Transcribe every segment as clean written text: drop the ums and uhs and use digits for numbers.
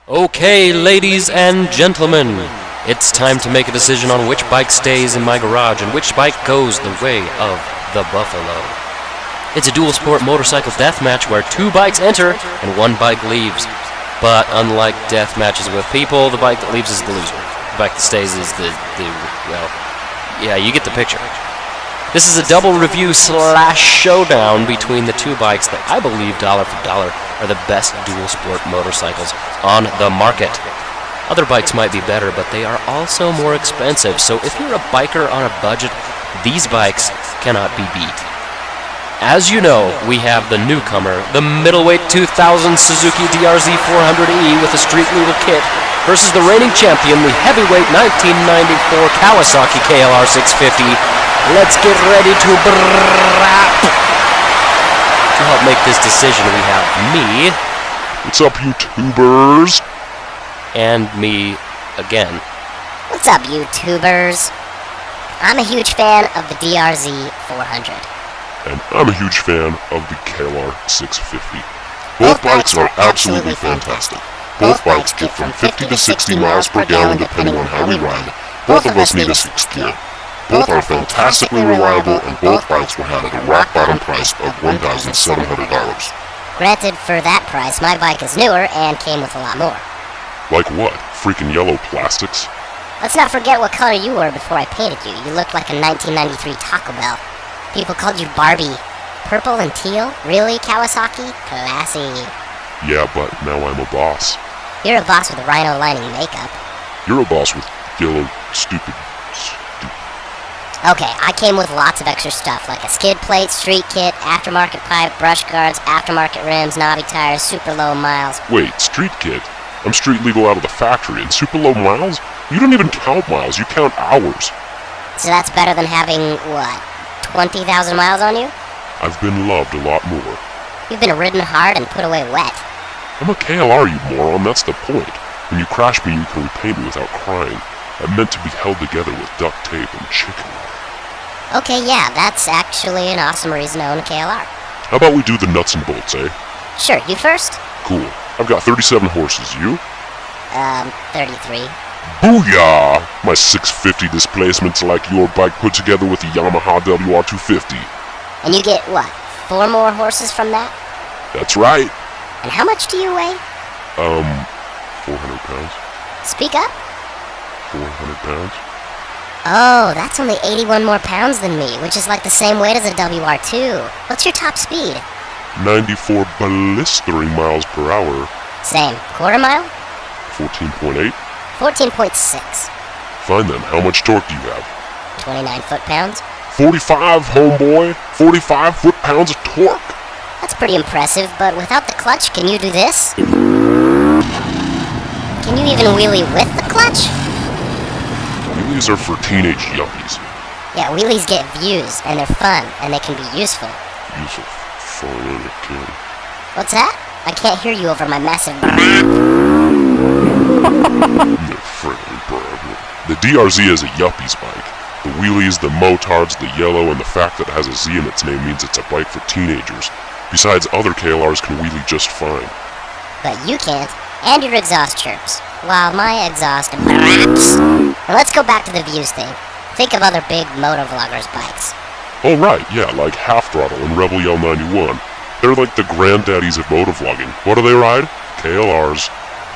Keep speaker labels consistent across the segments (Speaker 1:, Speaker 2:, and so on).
Speaker 1: Okay, ladies and gentlemen, it's time to make a decision on which bike stays in my garage and which bike goes the way of the Buffalo. It's a dual sport motorcycle deathmatch where 2 bikes enter and 1 bike leaves. But unlike death matches with people, the bike that leaves is the loser. The bike that stays is well, yeah, you get the picture. This is a double review / showdown between the 2 bikes that I believe dollar for dollar are the best dual sport motorcycles on the market. Other bikes might be better, but they are also more expensive, so if you're a biker on a budget, these bikes cannot be beat. As you know, we have the newcomer, the middleweight 2000 Suzuki DR-350 with a street legal kit versus the reigning champion, the heavyweight 1994 Kawasaki KLR650. Let's get ready to brap. To help make this decision, we have me.
Speaker 2: What's up, YouTubers?
Speaker 1: And me again.
Speaker 3: What's up, YouTubers? I'm a huge fan of the DRZ400.
Speaker 2: And I'm a huge fan of the KLR650. Both bikes are absolutely fantastic. Both bikes get from 50 to 60 miles per gallon depending on how we ride. Both of us need a 6th gear. Both are fantastically reliable, and both bikes will have a rock-bottom price of $1,700.
Speaker 3: Granted, for that price, my bike is newer and came with a lot more.
Speaker 2: Like what? Freaking yellow plastics?
Speaker 3: Let's not forget what color you were before I painted you. You looked like a 1993 Taco Bell. People called you Barbie. Purple and teal? Really, Kawasaki? Classy.
Speaker 2: Yeah, but now I'm a boss.
Speaker 3: You're a boss with rhino lining makeup.
Speaker 2: You're a boss with yellow, stupid.
Speaker 3: Okay, I came with lots of extra stuff, like a skid plate, street kit, aftermarket pipe, brush guards, aftermarket rims, knobby tires, super low miles.
Speaker 2: Wait, street kit? I'm street legal out of the factory, and super low miles? You don't even count miles, you count hours.
Speaker 3: So that's better than having, what, 20,000 miles on you?
Speaker 2: I've been loved a lot more.
Speaker 3: You've been ridden hard and put away wet.
Speaker 2: I'm a KLR, you moron, that's the point. When you crash me, you can repaint me without crying. I'm meant to be held together with duct tape and chicken.
Speaker 3: Okay, yeah, that's actually an awesome reason to own a KLR.
Speaker 2: How about we do the nuts and bolts, eh?
Speaker 3: Sure, you first?
Speaker 2: Cool. I've got 37 horses, you?
Speaker 3: 33.
Speaker 2: Booyah! My 650 displacement's like your bike put together with the Yamaha WR250.
Speaker 3: And you get, what, 4 more horses from that?
Speaker 2: That's right.
Speaker 3: And how much do you weigh?
Speaker 2: 400 pounds.
Speaker 3: Speak up.
Speaker 2: 400 pounds.
Speaker 3: Oh, that's only 81 more pounds than me, which is like the same weight as a WR2. What's your top speed?
Speaker 2: 94 blistering miles per hour.
Speaker 3: Same. Quarter mile?
Speaker 2: 14.8.
Speaker 3: 14.6.
Speaker 2: Fine then, how much torque do you have?
Speaker 3: 29 foot-pounds.
Speaker 2: 45, homeboy. 45 foot-pounds of torque.
Speaker 3: That's pretty impressive, but without the clutch, can you do this? Can you even wheelie with the clutch?
Speaker 2: Wheelies are for teenage yuppies.
Speaker 3: Yeah, wheelies get views, and they're fun, and they can be useful.
Speaker 2: Useful for a kid.
Speaker 3: What's that? I can't hear you over my massive brap.
Speaker 2: The DRZ is a yuppie's bike. The wheelies, the motards, the yellow, and the fact that it has a Z in its name means it's a bike for teenagers. Besides, other KLRs can wheelie just fine.
Speaker 3: But you can't, and your exhaust chirps, while my exhaust braps. Now let's go back to the views thing. Think of other big motovloggers' bikes.
Speaker 2: Oh right, yeah, like Half Throttle and Rebel Yell 91. They're like the granddaddies of motovlogging. What do they ride? KLRs.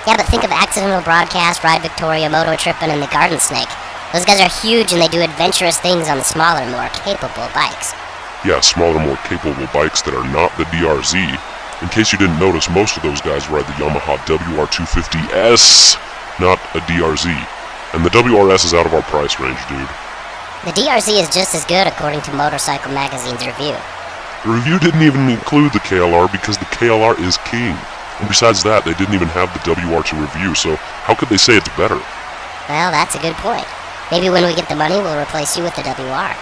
Speaker 3: Yeah, but think of Accidental Broadcast, Ride Victoria, Moto Trippin', and the Garden Snake. Those guys are huge and they do adventurous things on the smaller, more capable bikes.
Speaker 2: Yeah, smaller, more capable bikes that are not the DRZ. In case you didn't notice, most of those guys ride the Yamaha WR250s, not a DRZ. And the WRS is out of our price range, dude.
Speaker 3: The DRZ is just as good according to Motorcycle Magazine's review.
Speaker 2: The review didn't even include the KLR because the KLR is king. And besides that, they didn't even have the WR to review, so how could they say it's better?
Speaker 3: Well, that's a good point. Maybe when we get the money, we'll replace you with the WR.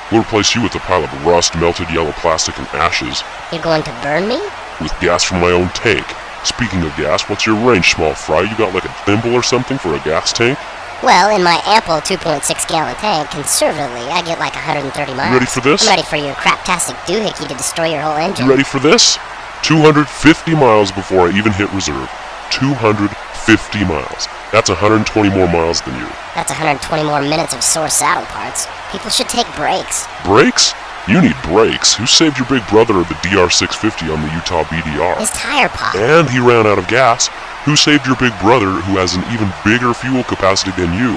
Speaker 2: We'll replace you with a pile of rust, melted yellow plastic, and ashes.
Speaker 3: You're going to burn me?
Speaker 2: With gas from my own tank. Speaking of gas, what's your range, small fry? You got like a thimble or something for a gas tank?
Speaker 3: Well, in my ample 2.6-gallon tank, conservatively, I get like 130 miles.
Speaker 2: You ready for this?
Speaker 3: I'm ready for your craptastic doohickey to destroy your whole engine.
Speaker 2: You ready for this? 250 miles before I even hit reserve. WR250 miles. That's 120 more miles than you.
Speaker 3: That's 120 more minutes of sore saddle parts. People should take breaks.
Speaker 2: Brakes? You need brakes. Who saved your big brother the DR-650 on the Utah BDR?
Speaker 3: His tire popped.
Speaker 2: And he ran out of gas. Who saved your big brother who has an even bigger fuel capacity than you?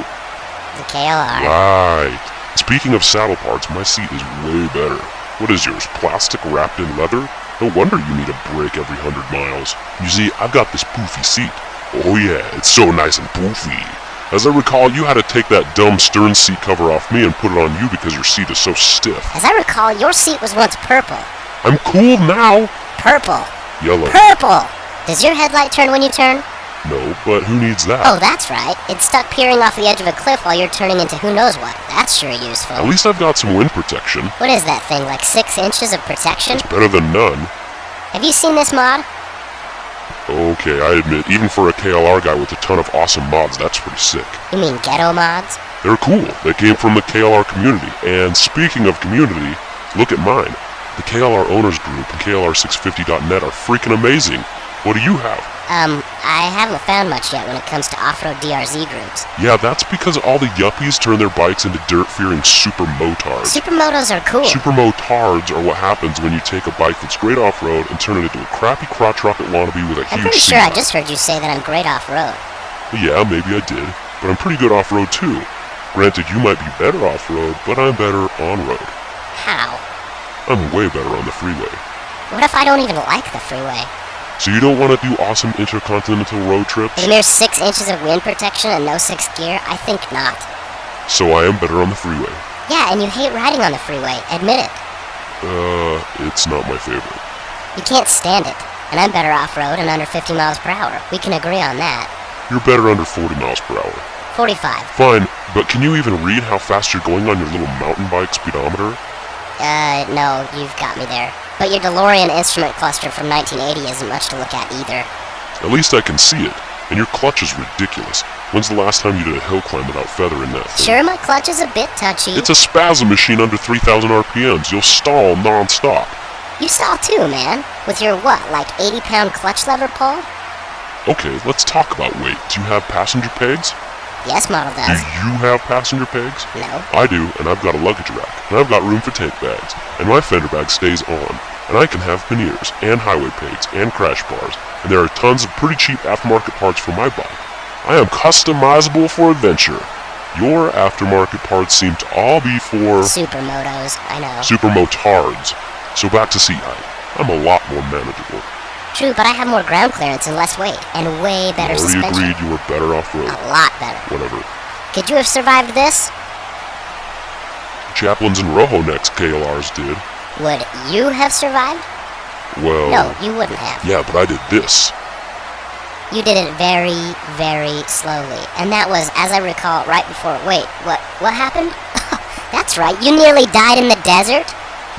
Speaker 3: The KLR.
Speaker 2: Right. Speaking of saddle parts, my seat is way better. What is yours, plastic wrapped in leather? No wonder you need a brake every 100 miles. You see, I've got this poofy seat. Oh yeah, it's so nice and poofy. As I recall, you had to take that dumb stern seat cover off me and put it on you because your seat is so stiff.
Speaker 3: As I recall, your seat was once purple.
Speaker 2: I'm cool now.
Speaker 3: Purple.
Speaker 2: Yellow.
Speaker 3: Purple! Does your headlight turn when you turn?
Speaker 2: No, but who needs that?
Speaker 3: Oh, that's right. It's stuck peering off the edge of a cliff while you're turning into who knows what. That's sure useful.
Speaker 2: At least I've got some wind protection.
Speaker 3: What is that thing, like 6 inches of protection?
Speaker 2: It's better than none.
Speaker 3: Have you seen this mod?
Speaker 2: Okay, I admit, even for a KLR guy with a ton of awesome mods, that's pretty sick.
Speaker 3: You mean ghetto mods?
Speaker 2: They're cool. They came from the KLR community. And speaking of community, look at mine. The KLR Owners Group and KLR650.net are freaking amazing. What do you have?
Speaker 3: I haven't found much yet when it comes to off-road DRZ groups.
Speaker 2: Yeah, that's because all the yuppies turn their bikes into dirt-fearing super motards.
Speaker 3: Supermotos are cool.
Speaker 2: Super motards are what happens when you take a bike that's great off-road and turn it into a crappy crotch rocket wannabe with a
Speaker 3: I'm
Speaker 2: huge
Speaker 3: pretty sure I
Speaker 2: seat.
Speaker 3: just heard you say that I'm great off-road.
Speaker 2: Yeah, maybe I did, but I'm pretty good off-road too. Granted, you might be better off-road, but I'm better on-road.
Speaker 3: How?
Speaker 2: I'm way better on the freeway.
Speaker 3: What if I don't even like the freeway?
Speaker 2: So you don't want to do awesome intercontinental road trips?
Speaker 3: With a mere 6 inches of wind protection and no 6th gear? I think not.
Speaker 2: So I am better on the freeway.
Speaker 3: Yeah, and you hate riding on the freeway. Admit it.
Speaker 2: It's not my favorite.
Speaker 3: You can't stand it. And I'm better off-road and under 50 miles per hour. We can agree on that.
Speaker 2: You're better under 40 miles per hour.
Speaker 3: 45.
Speaker 2: Fine, but can you even read how fast you're going on your little mountain bike speedometer?
Speaker 3: No, you've got me there. But your DeLorean instrument cluster from 1980 isn't much to look at either.
Speaker 2: At least I can see it. And your clutch is ridiculous. When's the last time you did a hill climb without feathering that thing?
Speaker 3: Sure, my clutch is a bit touchy.
Speaker 2: It's a spasm machine under 3,000 RPMs. You'll stall non-stop.
Speaker 3: You stall too, man. With your what, like 80-pound clutch lever pull?
Speaker 2: Okay, let's talk about weight. Do you have passenger pegs?
Speaker 3: Yes, model
Speaker 2: Do
Speaker 3: does.
Speaker 2: you have passenger pegs?
Speaker 3: No.
Speaker 2: I do, and I've got a luggage rack, and I've got room for tank bags, and my fender bag stays on, and I can have panniers, and highway pegs, and crash bars, and there are tons of pretty cheap aftermarket parts for my bike. I am customizable for adventure. Your aftermarket parts seem to all be for
Speaker 3: Supermotos, I know.
Speaker 2: super motards. So back to seat height. I'm a lot more manageable.
Speaker 3: True, but I have more ground clearance and less weight, and way better
Speaker 2: Already
Speaker 3: suspension.
Speaker 2: agreed you were better off-road.
Speaker 3: A lot better.
Speaker 2: Whatever.
Speaker 3: Could you have survived this?
Speaker 2: Chaplains and Rojo Necks KLRs did.
Speaker 3: Would you have survived?
Speaker 2: Well,
Speaker 3: No, you wouldn't have.
Speaker 2: yeah, but I did this.
Speaker 3: You did it very, very slowly. And that was, as I recall, right before... Wait, what happened? That's right, you nearly died in the desert?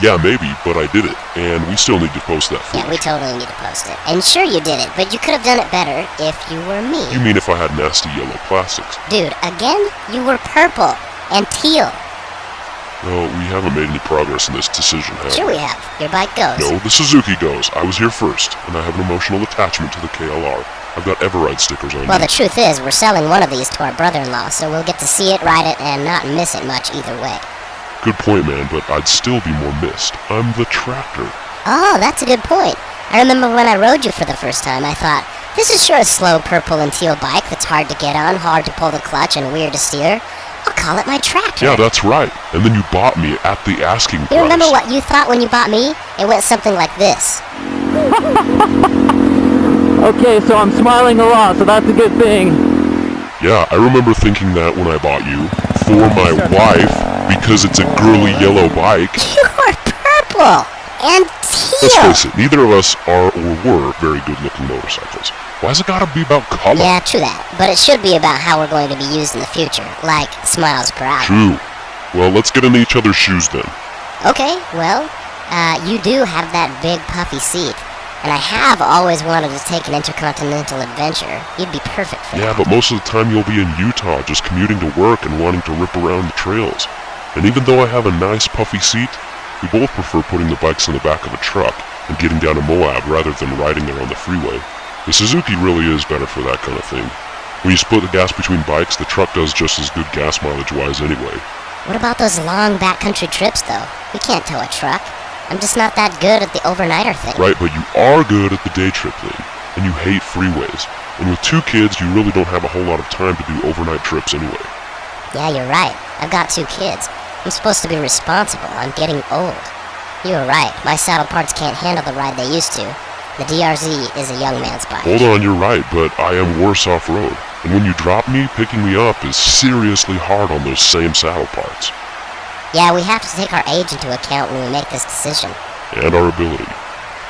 Speaker 2: Yeah, maybe, but I did it, and we still need to post that
Speaker 3: Yeah, we
Speaker 2: footage.
Speaker 3: totally need to post it. And sure you did it, but you could have done it better if you were me.
Speaker 2: You mean if I had nasty yellow plastics?
Speaker 3: Dude, again, you were purple and teal.
Speaker 2: No, we haven't made any progress in this decision, have
Speaker 3: Sure we have. Your bike goes.
Speaker 2: No, the Suzuki goes. I was here first, and I have an emotional attachment to the KLR. I've got Everride stickers on
Speaker 3: Well,
Speaker 2: you.
Speaker 3: the truth is, we're selling one of these to our brother-in-law, so we'll get to see it, ride it, and not miss it much either way.
Speaker 2: Good point, man, but I'd still be more missed. I'm the tractor.
Speaker 3: Oh, that's a good point. I remember when I rode you for the first time, I thought, this is sure a slow purple and teal bike that's hard to get on, hard to pull the clutch, and weird to steer. I'll call it my tractor.
Speaker 2: Yeah, that's right. And then you bought me at the asking price.
Speaker 3: You remember what you thought when you bought me? It went something like this.
Speaker 4: Okay, so I'm smiling a lot, so that's a good thing.
Speaker 2: Yeah, I remember thinking that when I bought you. For my wife, because it's a girly yellow bike.
Speaker 3: You are purple and teal.
Speaker 2: Let's face it, neither of us are or were very good-looking motorcycles. Why's it gotta be about color?
Speaker 3: Yeah, true that. But it should be about how we're going to be used in the future, like miles per hour.
Speaker 2: True. Well, let's get into each other's shoes then.
Speaker 3: Okay, well, you do have that big puffy seat. And I have always wanted to take an intercontinental adventure. You'd be perfect for
Speaker 2: Yeah,
Speaker 3: that.
Speaker 2: but most of the time you'll be in Utah just commuting to work and wanting to rip around the trails. And even though I have a nice puffy seat, we both prefer putting the bikes in the back of a truck and getting down to Moab rather than riding there on the freeway. The Suzuki really is better for that kind of thing. When you split the gas between bikes, the truck does just as good gas mileage-wise anyway.
Speaker 3: What about those long backcountry trips, though? We can't tow a truck. I'm just not that good at the overnighter thing.
Speaker 2: Right, but you are good at the day trip thing, and you hate freeways. And with 2 kids, you really don't have a whole lot of time to do overnight trips anyway.
Speaker 3: Yeah, you're right. I've got 2 kids. I'm supposed to be responsible. I'm getting old. You're right. My saddle parts can't handle the ride they used to. The DRZ is a young man's bike.
Speaker 2: Hold on, you're right, but I am worse off-road. And when you drop me, picking me up is seriously hard on those same saddle parts.
Speaker 3: Yeah, we have to take our age into account when we make this decision.
Speaker 2: And our ability.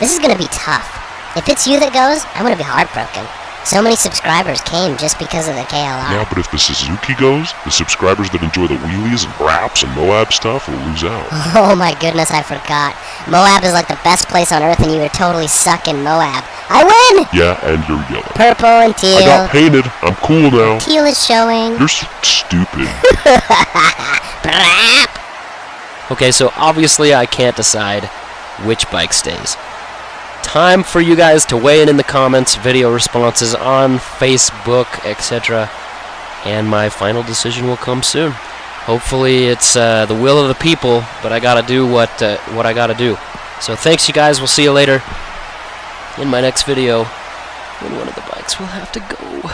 Speaker 3: This is gonna be tough. If it's you that goes, I'm gonna be heartbroken. So many subscribers came just because of the KLR.
Speaker 2: Yeah, but if the Suzuki goes, the subscribers that enjoy the wheelies and wraps and Moab stuff will lose out.
Speaker 3: Oh my goodness, I forgot. Moab is like the best place on earth and you would totally suck in Moab. I win!
Speaker 2: Yeah, and you're yellow.
Speaker 3: Purple and teal.
Speaker 2: I got painted. I'm cool now.
Speaker 3: Teal is showing.
Speaker 2: You're stupid.
Speaker 1: Okay, so obviously I can't decide which bike stays. Time for you guys to weigh in the comments, video responses on Facebook, etc. And my final decision will come soon. Hopefully it's the will of the people, but I gotta do what I gotta do. So thanks you guys, we'll see you later in my next video when one of the bikes will have to go.